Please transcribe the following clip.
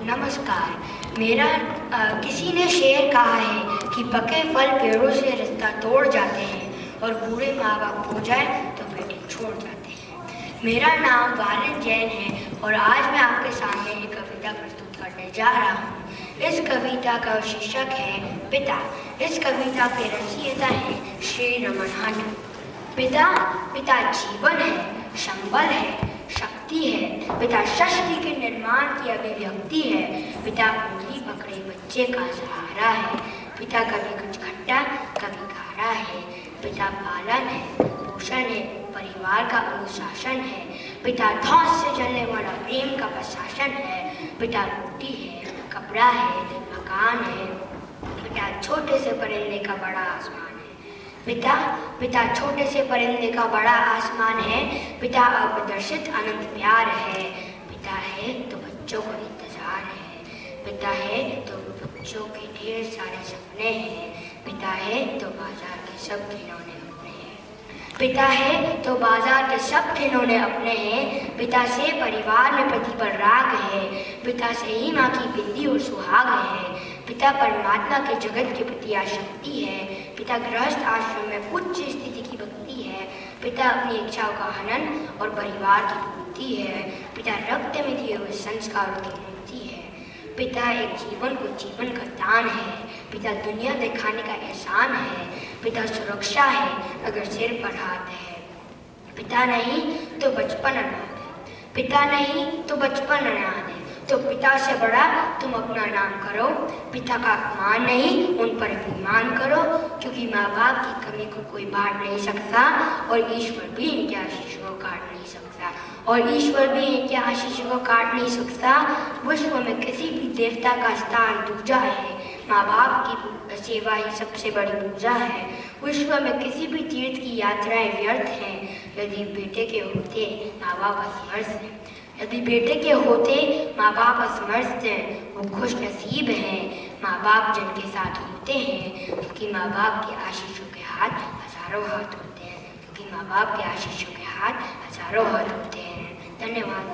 नमस्कार। किसी ने शेर कहा है कि पके फल पेड़ों से रिश्ता तोड़ जाते हैं और बूढ़े माँ बाप हो जाए तो बेटे छोड़ जाते हैं। मेरा नाम वारिन जैन है और आज मैं आपके सामने एक कविता प्रस्तुत करने जा रहा हूँ। इस कविता का शीर्षक है पिता। इस कविता के रचयिता है श्री रमन हंट। पिता जीवन है, संबल है, शक्ति है। पिता सृष्टि के निर्माण की अभिव्यक्ति है। पिता उंगली पकड़े बच्चे का सहारा है। पिता कभी कुछ खट्टा कभी खारा है। पिता पालन है, पोषण है, परिवार का अनुशासन है। पिता धौंस से जलने वाला प्रेम का प्रशासन है। पिता रोटी है, कपड़ा है, मकान है। पिता छोटे से परिंदे का बड़ा आसमान है। पिता छोटे से परिंदे का बड़ा आसमान है। पिता अप्रदर्शित अनंत प्यार है। पिता है तो बच्चों को इंतजार है। पिता है तो बच्चों के ढेर सारे सपने हैं। पिता है तो बाजार के सब खिलौने अपने हैं। पिता है तो बाजार के सब खिलौने अपने हैं। पिता से परिवार में प्रतिपल राग है। पिता से ही माँ की बिंदी और सुहाग है। पिता परमात्मा के जगत के प्रति आसक्ति है। पिता गृहस्थ आश्रम में उच्च स्थिति की भक्ति है। पिता अपनी इच्छाओं का हनन और परिवार की पूर्ति है। पिता रक्त में दिए हुए संस्कारों की मूर्ति है। पिता एक जीवन को जीवन का दान है। पिता दुनिया दिखाने का एहसान है। पिता सुरक्षा है अगर सिर पर हाथ है। पिता नहीं तो बचपन अनाथ है। पिता नहीं तो बचपन अनाथ है। तो पिता से बड़ा तुम अपना नाम करो। पिता का अपमान नहीं, उन पर अभिमान करो, क्योंकि माँ बाप की कमी को कोई बांट नहीं सकता और ईश्वर भी इनके आशीषों को काट नहीं सकता। विश्व में किसी भी देवता का स्थान दूजा है। माँ बाप की सेवा ही सबसे बड़ी पूजा है। विश्व में किसी भी तीर्थ की यात्राएं व्यर्थ हैं यदि बेटे के होते माँ बाप असमर्थ हैं। यदि बेटे के होते माँ बाप असमर्थ हैं, वो खुश नसीब हैं। माँ बाप जिनके साथ होते हैं, क्योंकि माँ बाप के आशीषों के हाथ हजारों हाथ होते हैं। क्योंकि माँ बाप के आशीषों के हाथ हजारों हाथ होते हैं। धन्यवाद।